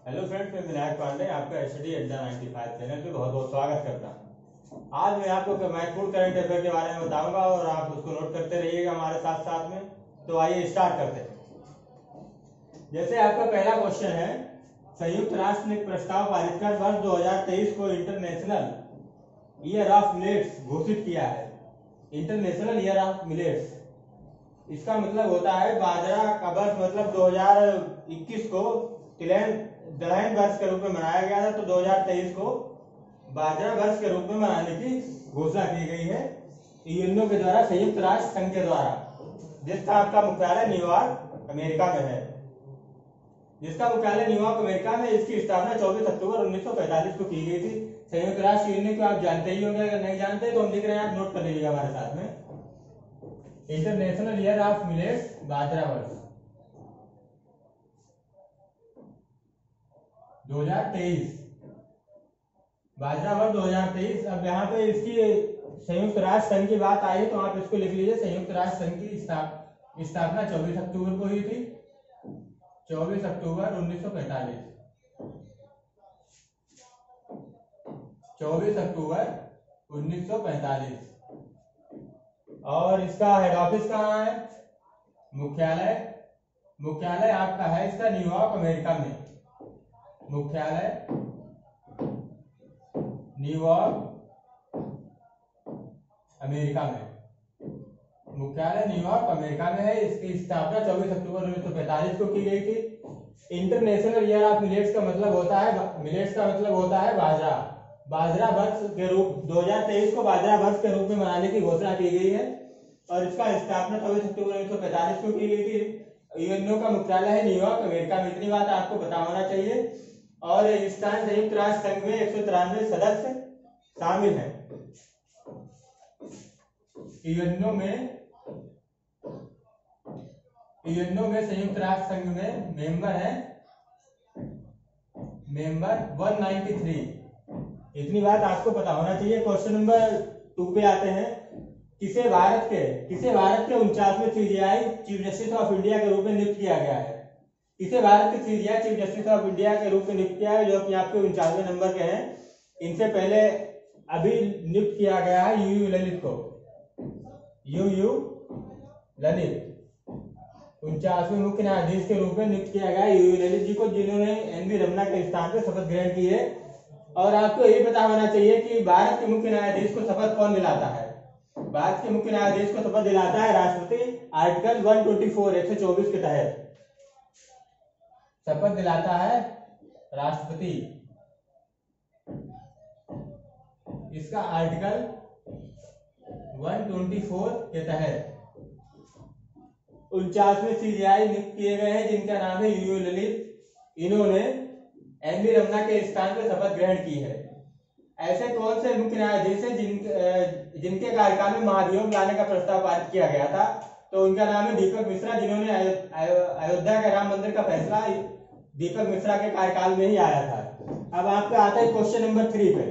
Hello friends, मैं विनायक पांडे आपका study अड्डा 95 चैनल पे बहुत बहुत स्वागत करता हूँ। आज मैं आपको महत्वपूर्ण करंट अफेयर के बारे में बताऊंगा और आप उसको नोट करते रहिएगा हमारे साथ साथ में। तो आइए स्टार्ट करते हैं। जैसे आपका पहला क्वेश्चन है, संयुक्त राष्ट्र ने प्रस्ताव पारित कर वर्ष 2023 को इंटरनेशनल ईयर ऑफ मिलेट्स घोषित किया है। इंटरनेशनल ईयर ऑफ मिलेट्स, इसका मतलब होता है बाजरा का वर्ष, मतलब 2021 को दलहन वर्ष के रूप में मनाया गया था, तो 2023 को बाजरा वर्ष के रूप में मनाने की घोषणा की गई है यूएनओ के द्वारा, संयुक्त राष्ट्र संघ के द्वारा, जिसका आपका मुख्यालय न्यूयॉर्क अमेरिका में है। जिसका मुख्यालय न्यूयॉर्क अमेरिका में, इसकी स्थापना 24 अक्टूबर 1945 को की गई थी। संयुक्त राष्ट्र यूएनओ को आप जानते ही होंगे, अगर नहीं जानते तो हम लिख रहे हैं, आप नोट कर लीजिएगा हमारे साथ में। इंटरनेशनल ईयर ऑफ मिलेट्स, बाजरा वर्ष 2023, बाजरा वर्ष 2023। अब यहाँ पे इसकी संयुक्त राष्ट्र संघ की बात आई है तो आप इसको लिख लीजिए। संयुक्त राष्ट्र संघ की स्थापना 24 अक्टूबर को हुई थी, 24 अक्टूबर 1945, 24 अक्टूबर 1945। और इसका हेड ऑफिस कहाँ है? मुख्यालय आपका है इसका न्यूयॉर्क अमेरिका में। मुख्यालय न्यूयॉर्क अमेरिका में, मुख्यालय न्यूयॉर्क अमेरिका में है। इसकी स्थापना 24 अक्टूबर 1945 को की गई थी। इंटरनेशनल ईयर ऑफ मिलेट्स का मतलब होता है, मिलेट्स का मतलब होता है बाजरा। बाजरा वर्ष के रूप 2023 को बाजरा वर्ष के रूप में मनाने की घोषणा की गई है और इसका स्थापना 24 अक्टूबर 1945 को की गई थी। यूएनओ का मुख्यालय है न्यूयॉर्क अमेरिका में। इतनी बात आपको पता होना चाहिए। और इस स्थान संयुक्त राष्ट्र संघ में 193 सदस्य शामिल हैं। यूएनओ में संयुक्त राष्ट्र संघ में मेंबर है, मेंबर 193। इतनी बात आपको पता होना चाहिए। क्वेश्चन नंबर 2 पे आते हैं। किसे भारत के 49वें CJI chief justice of India के रूप में नियुक्त किया गया है? किसे भारत के CGI chief justice of India के रूप में नियुक्त किया है, जो कि आपके 49वें नंबर के हैं? इनसे पहले अभी नियुक्त किया गया है यूयू ललित को। यूयू ललित 49वें मुख्य न्यायाधीश के रूप में नियुक्त किया गया है यूयू ललित जी को, जिन्होंने एनवी रमन्ना के स्थान पर शपथ ग्रहण की है। और आपको ये पता होना चाहिए कि भारत के मुख्य न्यायाधीश को शपथ कौन दिलाता है? भारत के मुख्य न्यायाधीश को शपथ दिलाता है राष्ट्रपति। आर्टिकल 124 124 के तहत शपथ दिलाता है राष्ट्रपति। इसका आर्टिकल 124 के तहत 49वें सीजीआई नियुक्त किए गए हैं, जिनका नाम है यूयू ललित। इन्होंने एनवी रमन्ना के स्थान पर शपथ ग्रहण की है। ऐसे कौन से मुख्य न्यायाधीश हैं जिनके कार्यकाल में महाभियोग लाने का प्रस्ताव पारित किया गया था? तो उनका नाम है दीपक मिश्रा, जिन्होंने अयोध्या के राम मंदिर का फैसला दीपक मिश्रा के कार्यकाल में ही आया था। अब आपका आता है क्वेश्चन नंबर 3 पे।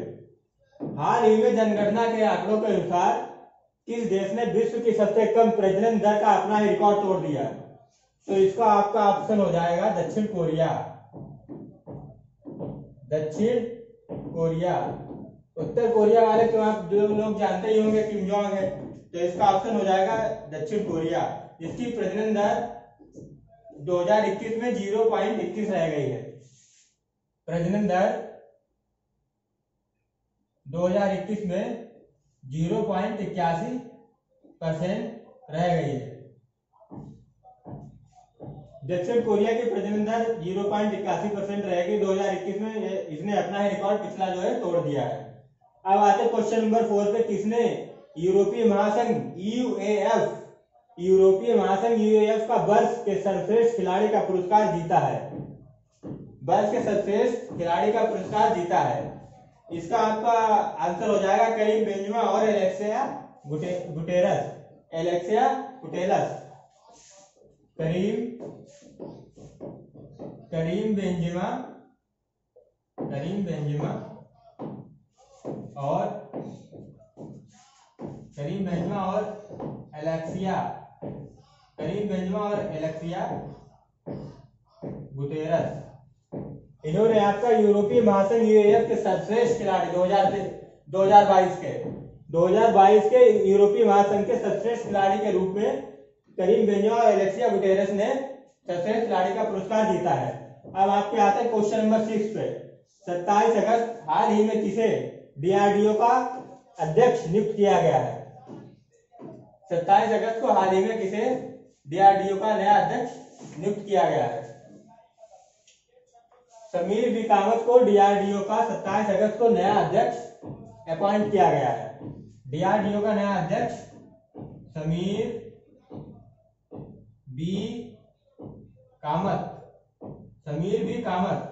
हाल ही में जनगणना के आंकड़ों के अनुसार किस देश ने विश्व की सबसे कम प्रजनन दर का अपना ही रिकॉर्ड तोड़ दिया? तो इसका आपका ऑप्शन हो जाएगा दक्षिण कोरिया। दक्षिण कोरिया। उत्तर कोरिया वाले तो आप जो लोग जानते ही होंगे, किम जोंग है, तो इसका ऑप्शन हो जाएगा दक्षिण कोरिया, जिसकी प्रजनन दर 2021 में 0.21 रह गई है। प्रजनन दर 2021 में 0.81% रह गई है। दक्षिण कोरिया की प्रजनन दर 0.81% रहेगी 2021 में। इसने अपना ही रिकॉर्ड पिछला जो है तोड़ दिया है। अब आते क्वेश्चन नंबर 4 पे। किसने यूरोपीय महासंघ यूएएफ का वर्ष के सर्वश्रेष्ठ खिलाड़ी का पुरस्कार जीता है? वर्ष के सर्वश्रेष्ठ खिलाड़ी का पुरस्कार जीता है। इसका आपका आंसर हो जाएगा करीम बेंजेमा और एलेक्सिया गुटेरस। करीम बेंजेमा और एलेक्सिया गुटेरस इन्होंने आपका यूरोपीय महासंघ यूएएफ के सर्वश्रेष्ठ खिलाड़ी 2022 के यूरोपीय महासंघ के सर्वश्रेष्ठ खिलाड़ी के रूप में करीम बेंजेमा और एलेक्सिया गुटेरेस ने सर्वश्रेष्ठ खिलाड़ी का पुरस्कार जीता है। अब आपके आते हैं क्वेश्चन नंबर 6 पे। 27 अगस्त हाल ही में किसे डीआरडीओ का अध्यक्ष नियुक्त किया गया है? 27 अगस्त को हाल ही में किसे डीआरडीओ का नया अध्यक्ष नियुक्त किया गया है? समीर बी कामत को डीआरडीओ का 27 अगस्त को नया अध्यक्ष अपॉइंट किया गया है। डीआरडीओ का नया अध्यक्ष Sameer B Kamat. Sameer B Kamat.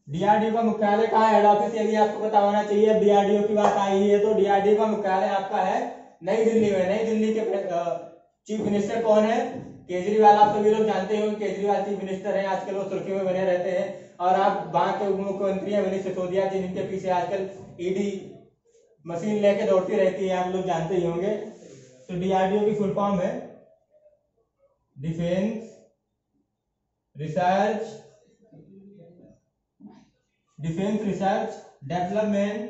DRDO का मुख्यालय कहाँ है? हेड ऑफिस ये भी आपको पता होना चाहिए। अब डीआरडीओ की बात आई है तो डीआरडीओ का मुख्यालय आपका है नई दिल्ली में। नई दिल्ली के चीफ मिनिस्टर कौन है? केजरीवाल। आप सभी लोग जानते हो केजरीवाल चीफ मिनिस्टर हैं, आजकल वो सुर्खियों में बने रहते हैं। और आप वहां के उप मुख्यमंत्री हैं मनीष सिसोदिया जी, जिनके पीछे आजकल ईडी मशीन लेके दौड़ती रहती है, आप लोग जानते ही होंगे। तो डीआरडीओ की फुल फॉर्म है defence research development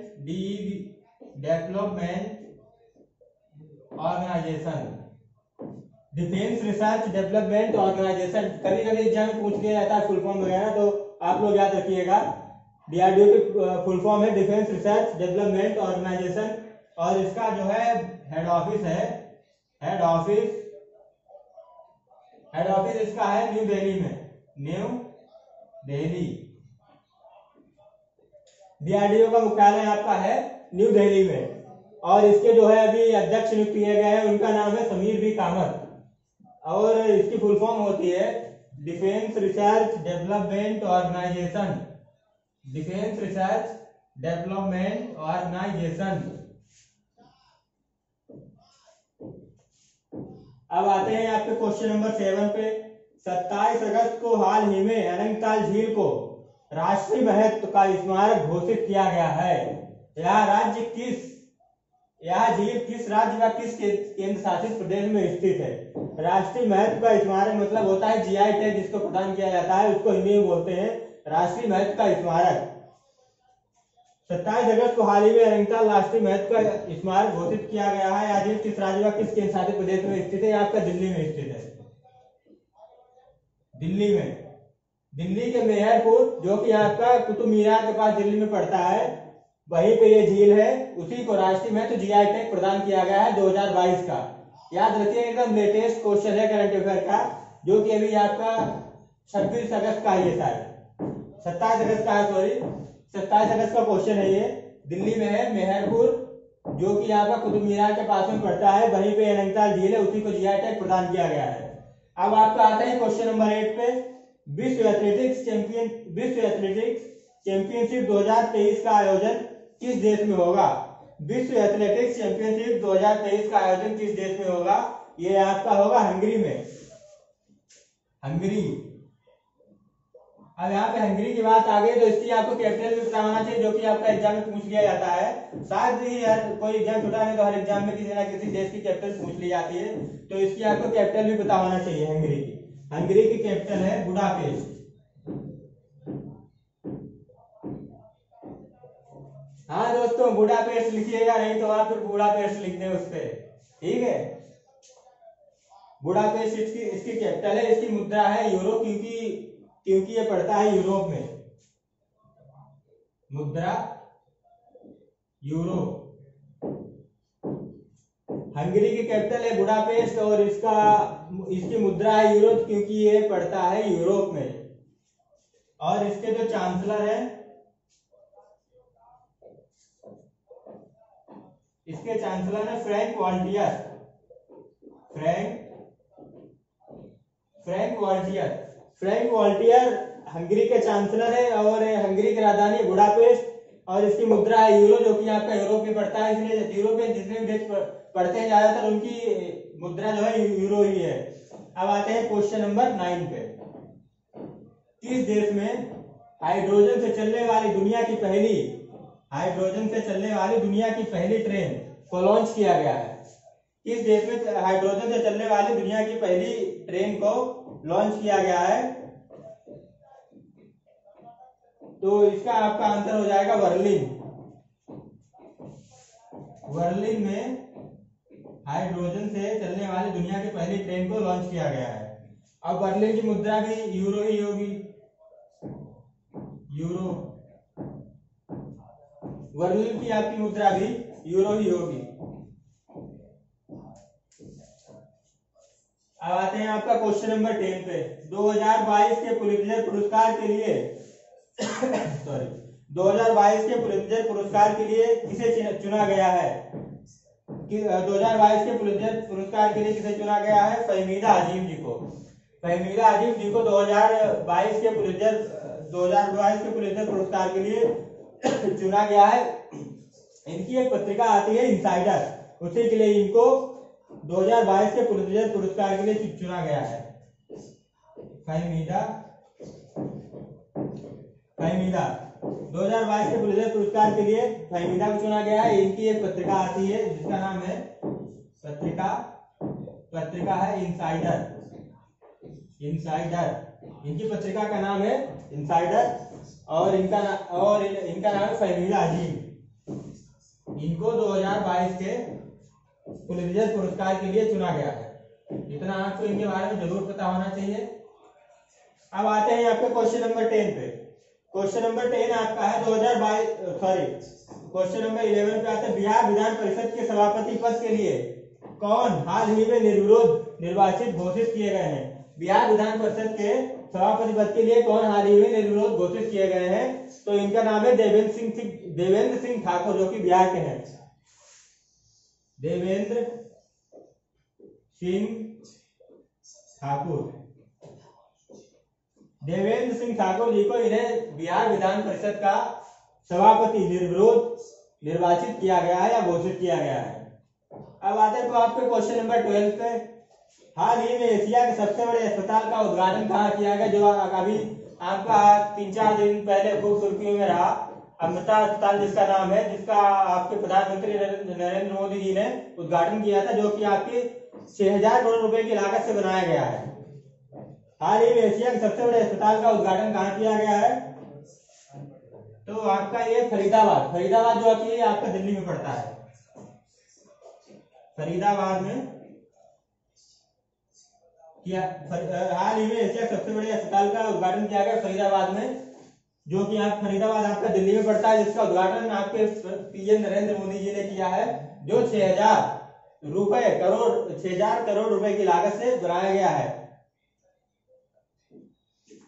organisation. Defence research development organisation. कभी कभी एग्जाम में पूछ लिया जाता है फुल फॉर्म वगैरह, तो आप लोग याद रखिएगा। डीआरडीओ की फुल फॉर्म है डिफेंस रिसर्च डेवलपमेंट ऑर्गेनाइजेशन। और इसका जो है हेड ऑफिस इसका है न्यू दिल्ली में। न्यू दिल्ली। डीआरडीओ का मुख्यालय आपका है न्यू दिल्ली में। और इसके जो है अभी अध्यक्ष नियुक्त किए गए हैं, उनका नाम है समीर बी कामत। और इसकी फुल फॉर्म होती है defence research development organisation. Defence research development organisation. अब आते हैं आपके क्वेश्चन नंबर 7 पे। 27 अगस्त को हाल ही में अनंगताल झील को राष्ट्रीय महत्व का स्मारक घोषित किया गया है। यह झील किस राज्य व किस केंद्र शासित प्रदेश में स्थित है? राष्ट्रीय महत्व का स्मारक मतलब होता है जीआई टैग जिसको प्रदान किया जाता है, उसको हिंदी में बोलते हैं राष्ट्रीय महत्व का स्मारक। 27 अगस्त को हाल ही में अनंगताल राष्ट्रीय महत्व का स्मारक घोषित किया गया है। यह झील किस राज्य व किस केंद्र शासित प्रदेश में स्थित है? आपका दिल्ली में स्थित है। दिल्ली में। दिल्ली के मेहरपुर, जो कि आपका कुतुब मीनार के पास दिल्ली में पड़ता है, वहीं पे ये झील है। उसी को राष्ट्रीय महत्व जीआई टैग प्रदान किया गया है 2022 का। याद रखिए एकदम लेटेस्ट क्वेश्चन है करंट अफेयर का, जो कि अभी आपका 26 अगस्त का है। शायद 27 अगस्त का है, सॉरी 27 अगस्त का क्वेश्चन है ये। दिल्ली में है मेहरपुर, जो कि आपका कुतुब मीनार के पास में पड़ता है, वहीं पे अनंगताल झील है, उसी को जीआई टैग प्रदान किया गया है। अब आपका आता है क्वेश्चन नंबर 8 पे। विश्व एथलेटिक्स चैंपियनशिप 2023 का आयोजन किस देश में होगा? विश्व एथलेटिक्स चैंपियनशिप 2023 का आयोजन किस देश में होगा? ये आपका होगा हंगरी में। हंगरी। अब यहाँ पे हंगरी की बात आ गई तो इसकी आपको कैपिटल भी पता होना चाहिए, जो कि आपका एग्जाम में पूछ लिया जाता है। शायद ही यार कोई एग्जाम छुटा नहीं तो हर एग्जाम में किसी ना किसी देश की कैपिटल पूछ ली जाती है, तो इसकी आपको कैपिटल भी पता होना चाहिए हंगरी की। हंगरी की कैपिटल है बुडापेस्ट। हाँ दोस्तों, बुडापेस्ट लिखिएगा, नहीं तो आप फिर बुडापेस्ट लिख दें उस पे, ठीक है। बुडापेस्ट इसकी कैपिटल है। इसकी मुद्रा है यूरो, क्योंकि ये पड़ता है यूरोप में। मुद्रा यूरो। हंगरी की कैपिटल है बुडापेस्ट और इसकी मुद्रा है यूरो, क्योंकि ये पड़ता है यूरोप में। और इसके जो चांसलर है, इसके चांसलर है Frank volunteer. Frank volunteer Hungary के चांसलर है और हंगरी की राजधानी बुडापेस्ट और इसकी मुद्रा है यूरो, जो कि आपका यूरोप में पड़ता है। इसलिए यूरोप में जितने भी देश पढ़ते हैं ज्यादातर उनकी मुद्रा जो है यूरो ही है। अब आते हैं क्वेश्चन नंबर 9 पे। किस देश में हाइड्रोजन से चलने वाली दुनिया की पहली ट्रेन को लॉन्च किया गया है? किस देश में हाइड्रोजन से चलने वाली दुनिया की पहली ट्रेन को लॉन्च किया गया है? तो इसका आपका आंसर हो जाएगा बर्लिन। बर्लिन में हाइड्रोजन से चलने वाली दुनिया की पहली ट्रेन को लॉन्च किया गया है। अब बर्लिन की मुद्रा भी यूरो ही होगी, यूरो। बर्लिन की आपकी मुद्रा भी यूरो ही होगी। अब आते हैं आपका क्वेश्चन नंबर 10 पे। 2022 के पुलित्जर पुरस्कार के लिए सॉरी 2022 के पुलित्जर पुरस्कार के लिए किसे चुना गया है? 2022 के पुलित्जर पुरस्कार के लिए किसे चुना गया है? फहमीदा अजीम जी को। फहमीदा अजीम जी को 2022 के पुलित्जर पुरस्कार के लिए चुना गया है। इनकी एक पत्रिका आती है इनसाइडर, उसी के लिए इनको 2022 के पुलित्जर पुरस्कार के लिए चुना गया है। फहमीदा 2022 के पुलित्जर पुरस्कार के लिए फहमीदा को चुना गया है। इनकी एक पत्रिका आती है जिसका नाम है पत्रिका है इनसाइडर। इनकी पत्रिका का नाम है इनसाइडर और इनका नाम है फहमीदा अजीम। इनको 2022 के पुलित्जर पुरस्कार के लिए चुना गया है। इतना आपको इनके बारे में जरूर पता होना चाहिए। अब आते हैं आपके क्वेश्चन नंबर 10 पे। क्वेश्चन नंबर 10 आपका है 2022 क्वेश्चन नंबर 11 पे आता है बिहार विधान परिषद के सभापति पद के लिए कौन हाल ही में निर्विरोध निर्वाचित घोषित किए गए हैं? बिहार विधान परिषद के सभापति पद के लिए कौन हाल ही में निर्विरोध घोषित किए गए हैं? तो इनका नाम है देवेंद्र सिंह ठाकुर, जो कि बिहार के हैं। देवेंद्र सिंह ठाकुर जी को इन्हें बिहार विधान परिषद का सभापति निर्विरोध निर्वाचित किया गया है या घोषित किया गया है। अब आते हैं तो आपके क्वेश्चन नंबर 12 पे। हाल ही में एशिया के सबसे बड़े अस्पताल का उद्घाटन कहाँ किया गया? जो अभी आपका 3-4 दिन पहले खूब सुर्खियों में रहा, अमृता अस्पताल जिसका नाम है, जिसका आपके प्रधानमंत्री नरेंद्र मोदी जी ने उद्घाटन किया था, जो कि आपकी 6000 करोड़ रुपए की लागत से बनाया गया है। हाल ही में एशिया के सबसे बड़े अस्पताल का उद्घाटन कहाँ किया गया है? तो आपका ये फरीदाबाद जो कि आपका दिल्ली में पड़ता है। फरीदाबाद में किया। हाल ही में एशिया के सबसे बड़े अस्पताल का उद्घाटन किया गया फरीदाबाद में, जो कि आप फरीदाबाद आपका दिल्ली में पड़ता है, जिसका उद्घाटन आपके पीएम नरेंद्र मोदी जी ने किया है, जो 6000 करोड़ रुपए की लागत से बनाया गया है।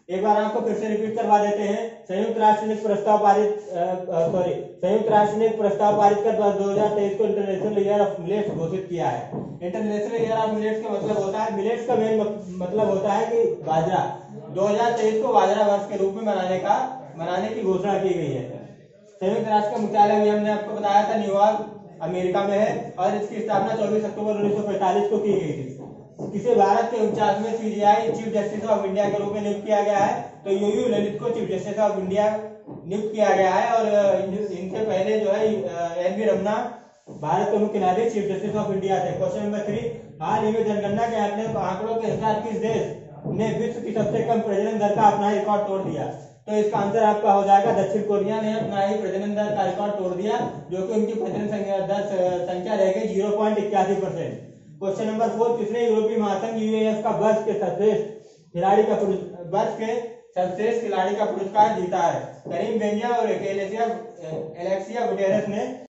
एक बार आपको फिर से रिपीट करवा देते हैं। संयुक्त राष्ट्र ने प्रस्ताव पारित कर 2023 को इंटरनेशनल ईयर ऑफ मिलेट्स घोषित किया है। इंटरनेशनल ईयर ऑफ मिलेट्स का मतलब होता है, मिलेट्स का मेन मतलब होता है कि बाजरा। 2023 को बाजरा वर्ष के रूप में मनाने की घोषणा की गई है। संयुक्त राष्ट्र का मुख्यालय भी हमने आपको बताया था न्यूयॉर्क अमेरिका में है और इसकी स्थापना 24 अक्टूबर 1945 को की गई थी। इसे भारत के 49वें CJI chief justice of India के रूप में नियुक्त किया गया है। तो यूयू ललित को चीफ जस्टिस ऑफ इंडिया नियुक्त किया गया है और इनसे पहले जो है एनवी रमना भारत के मुख्य न्यायाधीश चीफ जस्टिस ऑफ इंडिया थे। क्वेश्चन नंबर 3, हाल ही में जनगणना के आंकड़ों के अनुसार किस देश ने विश्व की सबसे कम प्रजनन दर का अपना रिकॉर्ड तोड़ दिया? तो इसका आंसर आपका हो जाएगा दक्षिण कोरिया ने अपना ही प्रजनन दर का रिकॉर्ड तोड़ दिया, जो कि उनकी प्रजनन संख्या रह गई 0.81%। क्वेश्चन नंबर 4, किसने यूरोपीय महासंघ यूएएफ का वर्ष के सर्वश्रेष्ठ खिलाड़ी का पुरस्कार जीता है? करीम बेंजा और एलेक्सिया गुटेरेस ने